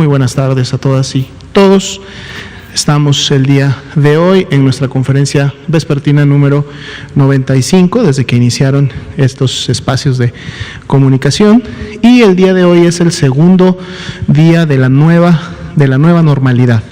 Muy buenas tardes a todas y todos. Estamos el día de hoy en nuestra conferencia vespertina número 95, desde que iniciaron estos espacios de comunicación, y el día de hoy es el segundo día de la nueva normalidad.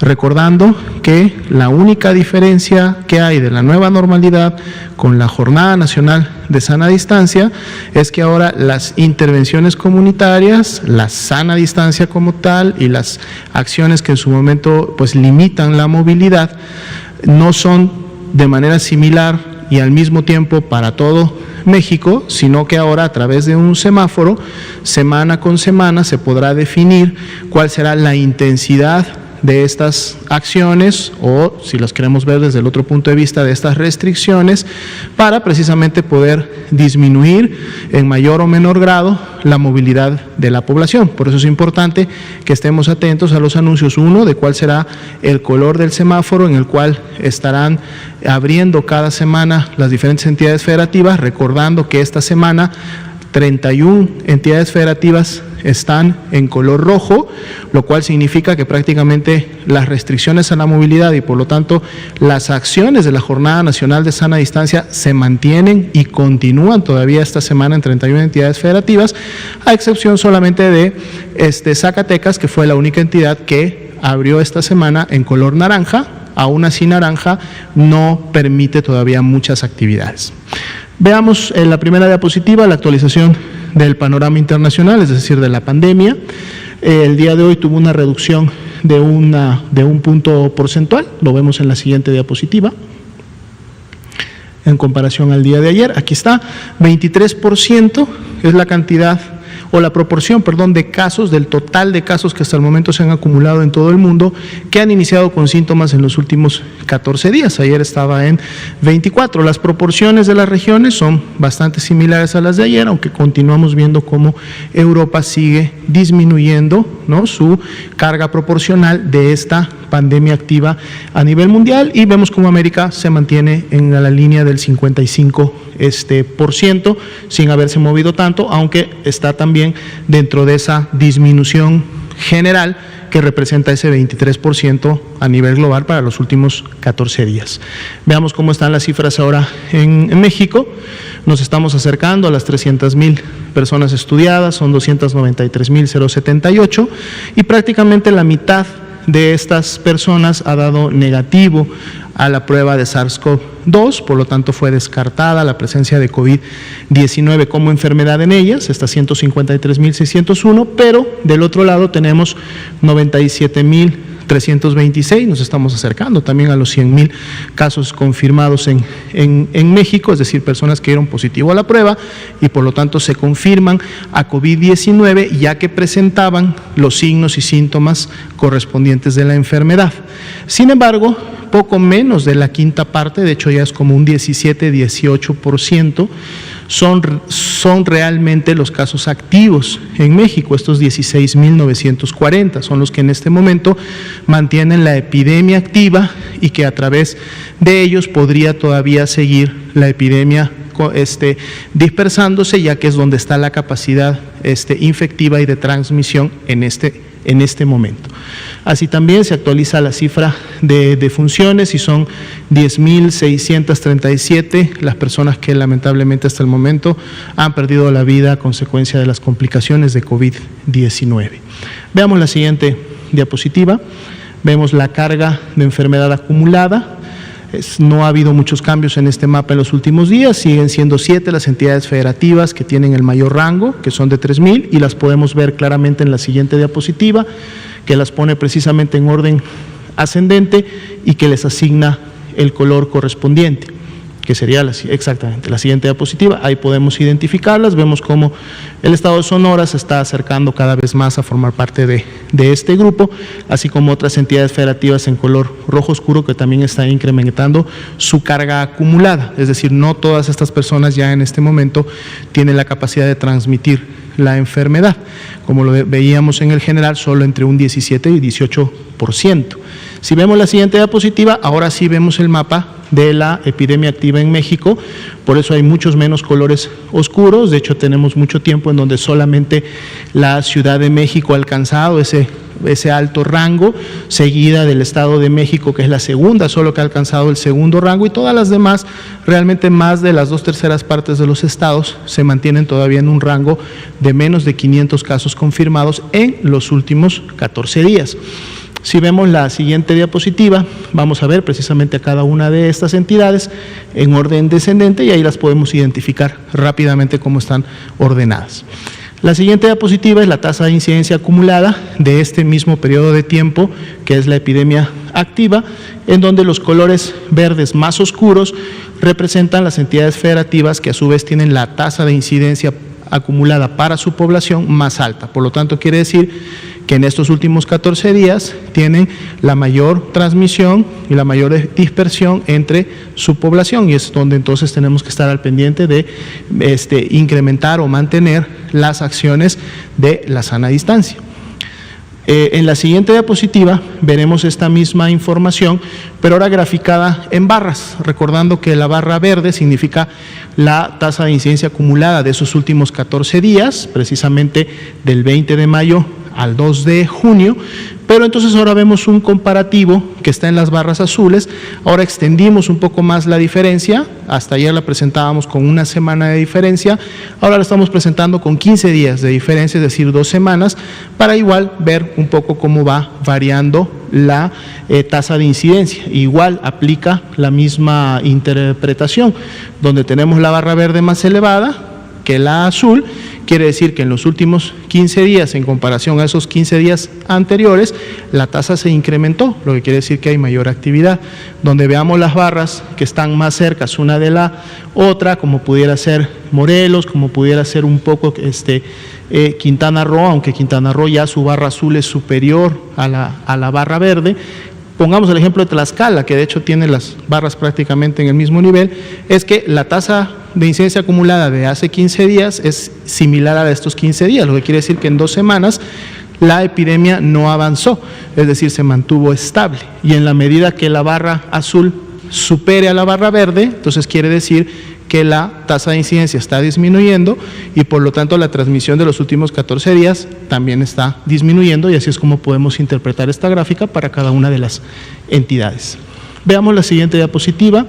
Recordando que la única diferencia que hay de la nueva normalidad con la Jornada Nacional de Sana Distancia es que ahora las intervenciones comunitarias, la sana distancia como tal y las acciones que en su momento pues limitan la movilidad no son de manera similar y al mismo tiempo para todo México, sino que ahora a través de un semáforo, semana con semana, se podrá definir cuál será la intensidad de estas acciones o, si las queremos ver desde el otro punto de vista, de estas restricciones, para precisamente poder disminuir en mayor o menor grado la movilidad de la población. Por eso es importante que estemos atentos a los anuncios, uno, de cuál será el color del semáforo en el cual estarán abriendo cada semana las diferentes entidades federativas, recordando que esta semana 31 entidades federativas están en color rojo, lo cual significa que prácticamente las restricciones a la movilidad y por lo tanto las acciones de la Jornada Nacional de Sana Distancia se mantienen y continúan todavía esta semana en 31 entidades federativas, a excepción solamente de Zacatecas, que fue la única entidad que abrió esta semana en color naranja. Aún así, naranja no permite todavía muchas actividades. Veamos en la primera diapositiva la actualización del panorama internacional, es decir, de la pandemia. El día de hoy tuvo una reducción de un punto porcentual, lo vemos en la siguiente diapositiva, en comparación al día de ayer. Aquí está, 23% es la cantidad o la proporción, de casos, del total de casos que hasta el momento se han acumulado en todo el mundo, que han iniciado con síntomas en los últimos 14 días. Ayer estaba en 24. Las proporciones de las regiones son bastante similares a las de ayer, aunque continuamos viendo cómo Europa sigue disminuyendo, ¿no?, su carga proporcional de esta pandemia activa a nivel mundial, y vemos cómo América se mantiene en la línea del 55%, sin haberse movido tanto, aunque está también dentro de esa disminución general que representa ese 23% a nivel global para los últimos 14 días. Veamos cómo están las cifras ahora en México. Nos estamos acercando a las 300,000 personas estudiadas, son 293,078, y prácticamente la mitad de estas personas ha dado negativo a la prueba de SARS-CoV-2, por lo tanto fue descartada la presencia de COVID-19 como enfermedad en ellas, estas 153,601, pero del otro lado tenemos 97,326, nos estamos acercando también a los 100,000 casos confirmados en México, es decir, personas que dieron positivo a la prueba y por lo tanto se confirman a COVID-19 ya que presentaban los signos y síntomas correspondientes de la enfermedad. Sin embargo, poco menos de la quinta parte, de hecho ya es como un 17-18%, son realmente los casos activos en México. Estos 16,940 son los que en este momento mantienen la epidemia activa y que a través de ellos podría todavía seguir la epidemia dispersándose, ya que es donde está la capacidad infectiva y de transmisión en este momento. Así también se actualiza la cifra de defunciones y son 10,637 las personas que lamentablemente hasta el momento han perdido la vida a consecuencia de las complicaciones de COVID-19. Veamos la siguiente diapositiva. Vemos la carga de enfermedad acumulada. No ha habido muchos cambios en este mapa en los últimos días, siguen siendo 7 las entidades federativas que tienen el mayor rango, que son de 3,000, y las podemos ver claramente en la siguiente diapositiva, que las pone precisamente en orden ascendente y que les asigna el color correspondiente, que sería exactamente la siguiente diapositiva. Ahí podemos identificarlas, vemos cómo el estado de Sonora se está acercando cada vez más a formar parte de este grupo, así como otras entidades federativas en color rojo oscuro que también están incrementando su carga acumulada, es decir, no todas estas personas ya en este momento tienen la capacidad de transmitir la enfermedad, como lo veíamos en el general, solo entre un 17 y 18%. Si vemos la siguiente diapositiva, ahora sí vemos el mapa de la epidemia activa en México, por eso hay muchos menos colores oscuros. De hecho, tenemos mucho tiempo en donde solamente la Ciudad de México ha alcanzado ese alto rango, seguida del Estado de México, que es la segunda, solo que ha alcanzado el segundo rango, y todas las demás, realmente más de las 2/3 partes de los estados se mantienen todavía en un rango de menos de 500 casos confirmados en los últimos 14 días. Si vemos la siguiente diapositiva, vamos a ver precisamente a cada una de estas entidades en orden descendente, y ahí las podemos identificar rápidamente cómo están ordenadas. La siguiente diapositiva es la tasa de incidencia acumulada de este mismo periodo de tiempo, que es la epidemia activa, en donde los colores verdes más oscuros representan las entidades federativas que a su vez tienen la tasa de incidencia acumulada para su población más alta. Por lo tanto, quiere decir que en estos últimos 14 días tienen la mayor transmisión y la mayor dispersión entre su población, y es donde entonces tenemos que estar al pendiente de incrementar o mantener las acciones de la sana distancia. En la siguiente diapositiva veremos esta misma información, pero ahora graficada en barras, recordando que la barra verde significa la tasa de incidencia acumulada de esos últimos 14 días, precisamente del 20 de mayo al 2 de junio, pero entonces ahora vemos un comparativo que está en las barras azules. Ahora extendimos un poco más la diferencia, hasta ayer la presentábamos con una semana de diferencia, ahora la estamos presentando con 15 días de diferencia, es decir, 2 semanas, para igual ver un poco cómo va variando la tasa de incidencia. Igual aplica la misma interpretación, donde tenemos la barra verde más elevada que la azul. Quiere decir que en los últimos 15 días, en comparación a esos 15 días anteriores, la tasa se incrementó, lo que quiere decir que hay mayor actividad. Donde veamos las barras que están más cercas una de la otra, como pudiera ser Morelos, como pudiera ser un poco Quintana Roo, aunque Quintana Roo ya su barra azul es superior a la barra verde. Pongamos el ejemplo de Tlaxcala, que de hecho tiene las barras prácticamente en el mismo nivel, es que la tasa de incidencia acumulada de hace 15 días es similar a la de estos 15 días, lo que quiere decir que en 2 semanas la epidemia no avanzó, es decir, se mantuvo estable, y en la medida que la barra azul supere a la barra verde, entonces quiere decir que la tasa de incidencia está disminuyendo, y por lo tanto la transmisión de los últimos 14 días también está disminuyendo, y así es como podemos interpretar esta gráfica para cada una de las entidades. Veamos la siguiente diapositiva,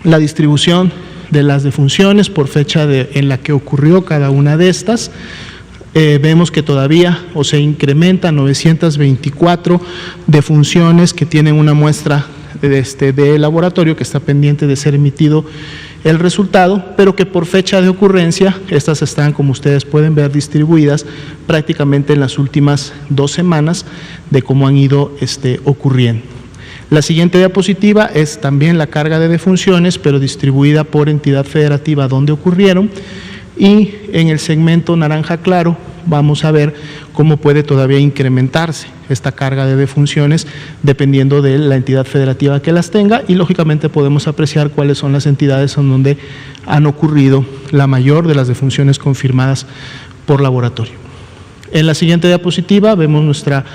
la distribución de las defunciones por fecha en la que ocurrió cada una de estas. Vemos que todavía se incrementan 924 defunciones que tienen una muestra de laboratorio que está pendiente de ser emitido el resultado, pero que por fecha de ocurrencia, estas están, como ustedes pueden ver, distribuidas prácticamente en las últimas 2 semanas de cómo han ido ocurriendo. La siguiente diapositiva es también la carga de defunciones, pero distribuida por entidad federativa donde ocurrieron, y en el segmento naranja claro vamos a ver cómo puede todavía incrementarse esta carga de defunciones dependiendo de la entidad federativa que las tenga, y lógicamente podemos apreciar cuáles son las entidades en donde han ocurrido la mayor de las defunciones confirmadas por laboratorio. En la siguiente diapositiva vemos nuestra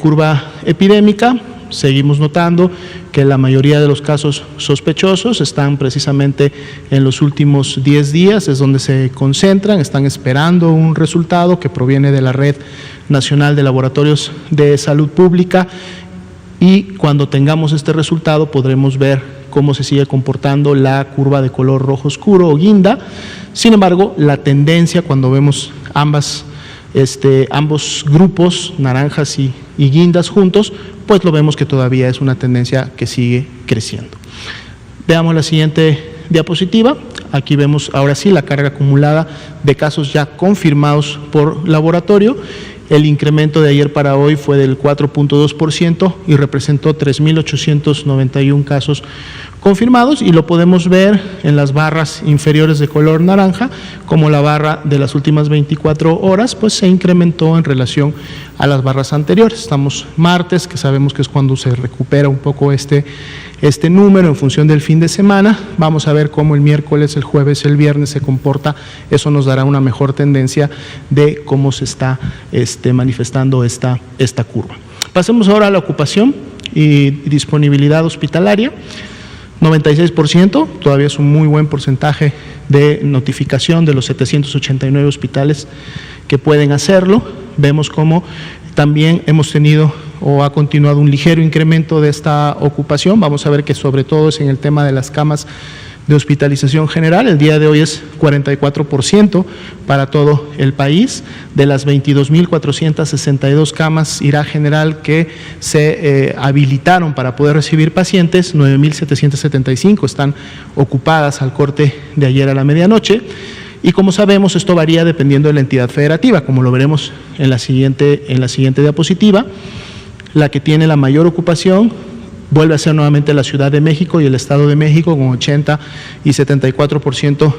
curva epidémica. Seguimos notando que la mayoría de los casos sospechosos están precisamente en los últimos 10 días, es donde se concentran, están esperando un resultado que proviene de la Red Nacional de Laboratorios de Salud Pública, y cuando tengamos este resultado podremos ver cómo se sigue comportando la curva de color rojo oscuro o guinda. Sin embargo, la tendencia cuando vemos ambos grupos, naranjas y guindas juntos, pues lo vemos que todavía es una tendencia que sigue creciendo. Veamos la siguiente diapositiva. Aquí vemos ahora sí la carga acumulada de casos ya confirmados por laboratorio. El incremento de ayer para hoy fue del 4.2% y representó 3.891 casos confirmados, y lo podemos ver en las barras inferiores de color naranja, como la barra de las últimas 24 horas pues se incrementó en relación a las barras anteriores. Estamos martes, que sabemos que es cuando se recupera un poco este número en función del fin de semana. Vamos a ver cómo el miércoles, el jueves, el viernes se comporta. Eso nos dará una mejor tendencia de cómo se está manifestando esta curva. Pasemos ahora a la ocupación y disponibilidad hospitalaria. 96%, todavía es un muy buen porcentaje de notificación de los 789 hospitales que pueden hacerlo. Vemos cómo también hemos tenido o ha continuado un ligero incremento de esta ocupación. Vamos a ver que sobre todo es en el tema de las camas de hospitalización general. El día de hoy es 44% para todo el país. De las 22.462 camas IRA general que se habilitaron para poder recibir pacientes, 9.775 están ocupadas al corte de ayer a la medianoche. Y como sabemos, esto varía dependiendo de la entidad federativa, como lo veremos en la siguiente diapositiva. La que tiene la mayor ocupación vuelve a ser nuevamente la Ciudad de México y el Estado de México con 80 y 74%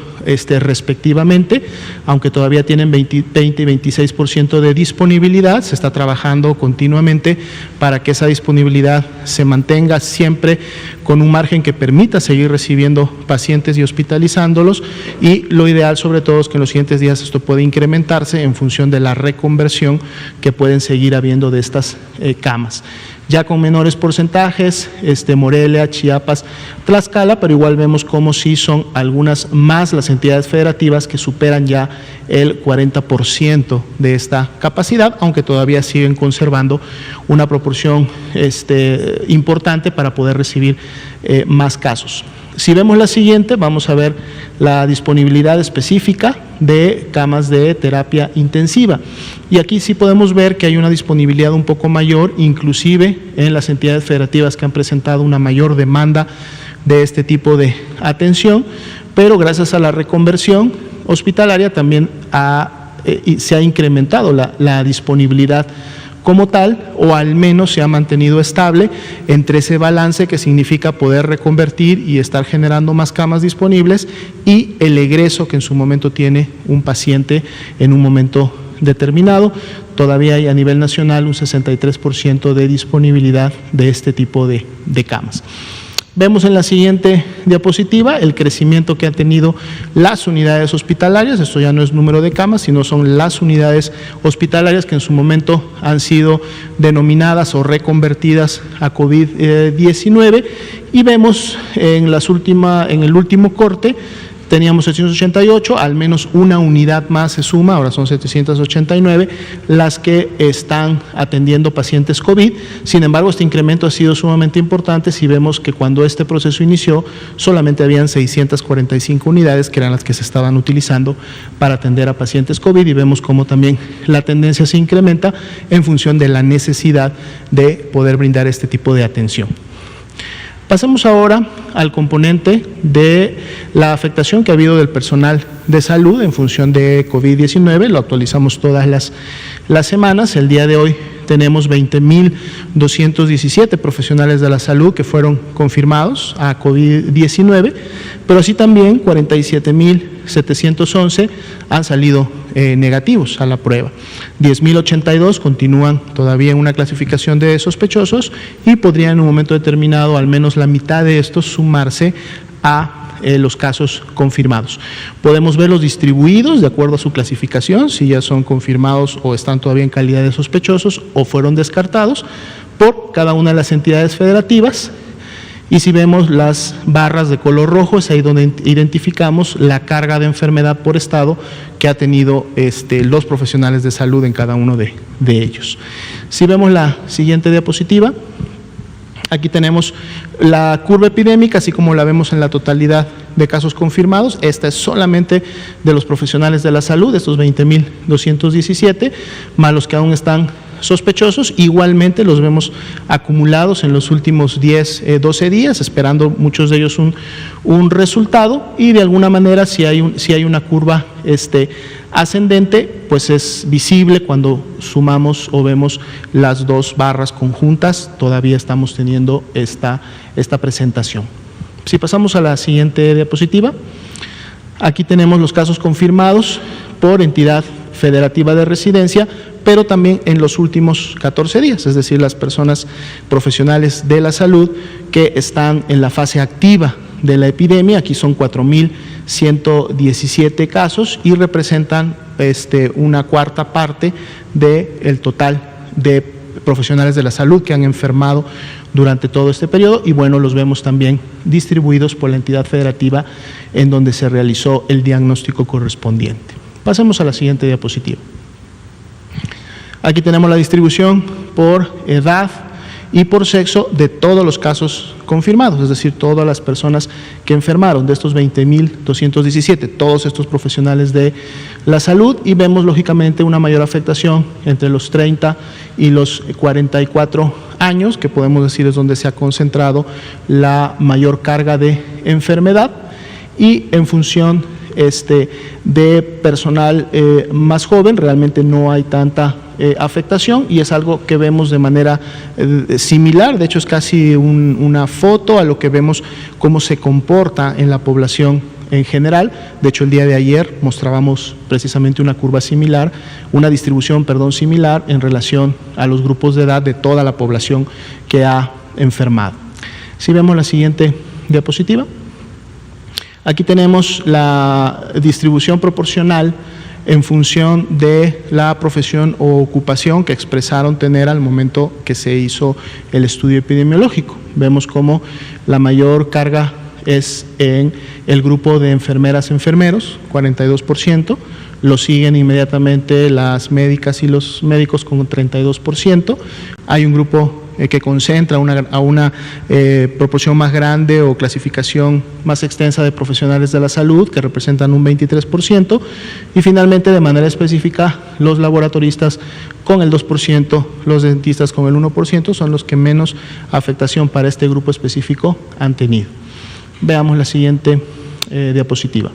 respectivamente, aunque todavía tienen 20 y 26% de disponibilidad. Se está trabajando continuamente para que esa disponibilidad se mantenga siempre con un margen que permita seguir recibiendo pacientes y hospitalizándolos, y lo ideal sobre todo es que en los siguientes días esto puede incrementarse en función de la reconversión que pueden seguir habiendo de estas camas. Ya con menores porcentajes, Morelia, Chiapas, Tlaxcala, pero igual vemos cómo sí son algunas más las entidades federativas que superan ya el 40% de esta capacidad, aunque todavía siguen conservando una proporción importante para poder recibir más casos. Si vemos la siguiente, vamos a ver la disponibilidad específica de camas de terapia intensiva. Y aquí sí podemos ver que hay una disponibilidad un poco mayor, inclusive en las entidades federativas que han presentado una mayor demanda de este tipo de atención, pero gracias a la reconversión hospitalaria también se ha incrementado la disponibilidad como tal, o al menos se ha mantenido estable entre ese balance que significa poder reconvertir y estar generando más camas disponibles y el egreso que en su momento tiene un paciente en un momento determinado. Todavía hay a nivel nacional un 63% de disponibilidad de este tipo de camas. Vemos en la siguiente diapositiva el crecimiento que han tenido las unidades hospitalarias. Esto ya no es número de camas, sino son las unidades hospitalarias que en su momento han sido denominadas o reconvertidas a COVID-19. Y vemos en el último corte, teníamos 788, al menos una unidad más se suma, ahora son 789, las que están atendiendo pacientes COVID. Sin embargo, este incremento ha sido sumamente importante si vemos que cuando este proceso inició solamente habían 645 unidades que eran las que se estaban utilizando para atender a pacientes COVID, y vemos cómo también la tendencia se incrementa en función de la necesidad de poder brindar este tipo de atención. Pasemos ahora al componente de la afectación que ha habido del personal de salud en función de COVID-19. Lo actualizamos todas las semanas. El día de hoy tenemos 20.217 profesionales de la salud que fueron confirmados a COVID-19, pero así también 47.711 han salido negativos a la prueba. 10.082 continúan todavía en una clasificación de sospechosos y podrían en un momento determinado al menos la mitad de estos sumarse a los casos confirmados. Podemos verlos distribuidos de acuerdo a su clasificación, si ya son confirmados o están todavía en calidad de sospechosos o fueron descartados por cada una de las entidades federativas. Y si vemos las barras de color rojo, es ahí donde identificamos la carga de enfermedad por estado que ha tenido los profesionales de salud en cada uno de ellos. Si vemos la siguiente diapositiva, aquí tenemos la curva epidémica, así como la vemos en la totalidad de casos confirmados. Esta es solamente de los profesionales de la salud, estos 20.217, más los que aún están sospechosos. Igualmente los vemos acumulados en los últimos 12 días, esperando muchos de ellos un resultado, y de alguna manera si hay una curva ascendente, pues es visible cuando sumamos o vemos las dos barras conjuntas. Todavía estamos teniendo esta presentación. Si pasamos a la siguiente diapositiva, aquí tenemos los casos confirmados por entidad federativa de residencia, pero también en los últimos 14 días, es decir, las personas profesionales de la salud que están en la fase activa de la epidemia. Aquí son 4.117 casos y representan una cuarta parte del total de profesionales de la salud que han enfermado durante todo este periodo, y bueno, los vemos también distribuidos por la entidad federativa en donde se realizó el diagnóstico correspondiente. Pasemos a la siguiente diapositiva. Aquí tenemos la distribución por edad y por sexo de todos los casos confirmados, es decir, todas las personas que enfermaron, de estos 20.217, todos estos profesionales de la salud, y vemos lógicamente una mayor afectación entre los 30 y los 44 años, que podemos decir es donde se ha concentrado la mayor carga de enfermedad, y en función de personal más joven realmente no hay tanta afectación, y es algo que vemos de manera similar. De hecho es casi una foto a lo que vemos cómo se comporta en la población en general. De hecho el día de ayer mostrábamos precisamente una curva similar, una distribución, similar en relación a los grupos de edad de toda la población que ha enfermado. Si vemos la siguiente diapositiva. Aquí tenemos la distribución proporcional en función de la profesión o ocupación que expresaron tener al momento que se hizo el estudio epidemiológico. Vemos cómo la mayor carga es en el grupo de enfermeras, enfermeros, 42%, lo siguen inmediatamente las médicas y los médicos con 32%, hay un grupo que concentra a una proporción más grande o clasificación más extensa de profesionales de la salud, que representan un 23%, y finalmente de manera específica los laboratoristas con el 2%, los dentistas con el 1%, son los que menos afectación para este grupo específico han tenido. Veamos la siguiente diapositiva.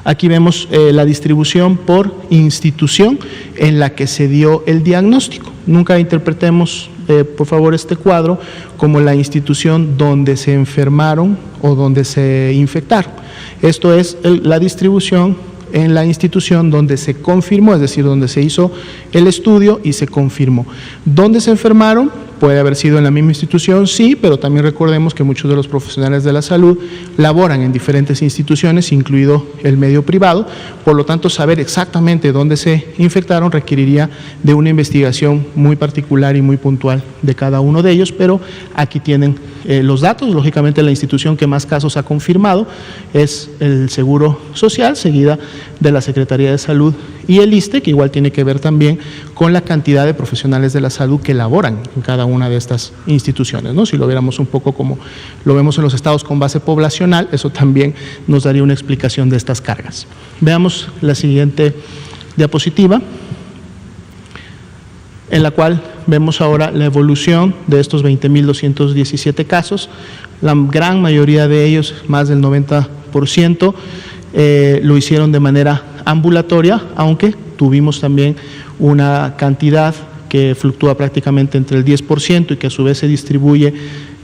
Aquí vemos la distribución por institución en la que se dio el diagnóstico. Nunca interpretemos, por favor, este cuadro como la institución donde se enfermaron o donde se infectaron. Esto es la distribución en la institución donde se confirmó, es decir, donde se hizo el estudio y se confirmó. ¿Dónde se enfermaron? Puede haber sido en la misma institución, sí, pero también recordemos que muchos de los profesionales de la salud laboran en diferentes instituciones, incluido el medio privado, por lo tanto saber exactamente dónde se infectaron requeriría de una investigación muy particular y muy puntual de cada uno de ellos, pero aquí tienen los datos. Lógicamente la institución que más casos ha confirmado es el Seguro Social, seguida de la Secretaría de Salud y el ISSSTE, que igual tiene que ver también con la cantidad de profesionales de la salud que laboran en cada una de estas instituciones, ¿no? Si lo viéramos un poco como lo vemos en los estados con base poblacional, eso también nos daría una explicación de estas cargas. Veamos la siguiente diapositiva, en la cual vemos ahora la evolución de estos 20.217 casos. La gran mayoría de ellos, más del 90%, lo hicieron de manera ambulatoria, aunque tuvimos también una cantidad que fluctúa prácticamente entre el 10% y que a su vez se distribuye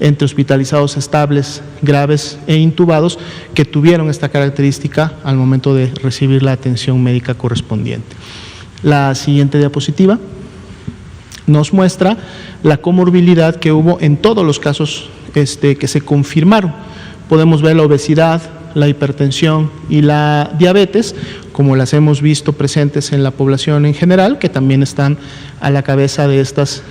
entre hospitalizados estables, graves e intubados, que tuvieron esta característica al momento de recibir la atención médica correspondiente. La siguiente diapositiva nos muestra la comorbilidad que hubo en todos los casos que se confirmaron. Podemos ver la obesidad, la hipertensión y la diabetes, como las hemos visto presentes en la población en general, que también están a la cabeza de estas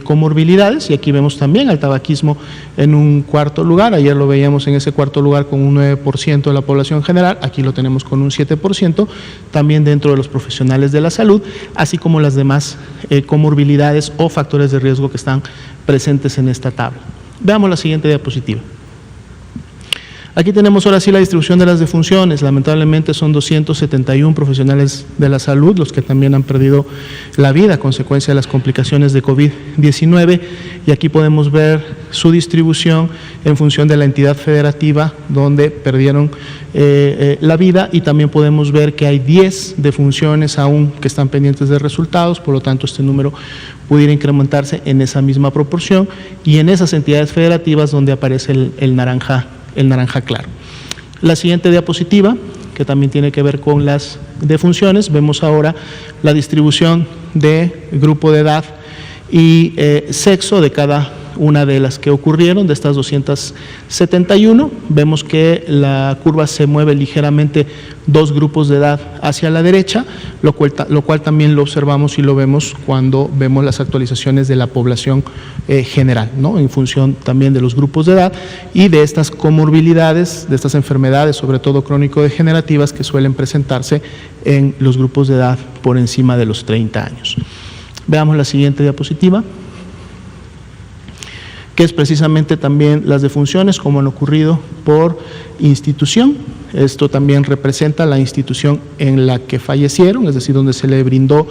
comorbilidades, y aquí vemos también al tabaquismo en un cuarto lugar. Ayer lo veíamos en ese cuarto lugar con un 9% de la población general, aquí lo tenemos con un 7%, también dentro de los profesionales de la salud, así como las demás comorbilidades o factores de riesgo que están presentes en esta tabla. Veamos la siguiente diapositiva. Aquí tenemos ahora sí la distribución de las defunciones. Lamentablemente son 271 profesionales de la salud los que también han perdido la vida a consecuencia de las complicaciones de COVID-19, y aquí podemos ver su distribución en función de la entidad federativa donde perdieron la vida, y también podemos ver que hay 10 defunciones aún que están pendientes de resultados, por lo tanto este número pudiera incrementarse en esa misma proporción, y en esas entidades federativas donde aparece el naranja claro. La siguiente diapositiva, que también tiene que ver con las defunciones, vemos ahora la distribución de grupo de edad y sexo de cada una de las que ocurrieron, de estas 271. Vemos que la curva se mueve ligeramente 2 grupos de edad hacia la derecha, lo cual también lo observamos y lo vemos cuando vemos las actualizaciones de la población general, ¿no? En función también de los grupos de edad y de estas comorbilidades, de estas enfermedades, sobre todo crónico-degenerativas, que suelen presentarse en los grupos de edad por encima de los 30 años. Veamos la siguiente diapositiva, que es precisamente también las defunciones, como han ocurrido por institución. Esto también representa la institución en la que fallecieron, es decir, donde se le brindó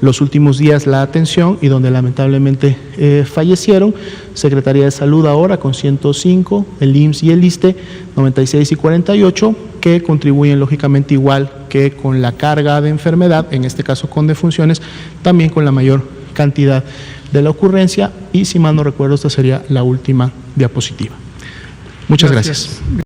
los últimos días la atención y donde lamentablemente fallecieron. Secretaría de Salud ahora con 105, el IMSS y el ISSSTE 96 y 48, que contribuyen lógicamente igual que con la carga de enfermedad, en este caso con defunciones, también con la mayor cantidad de la ocurrencia, y si mal no recuerdo esta sería la última diapositiva. Muchas gracias.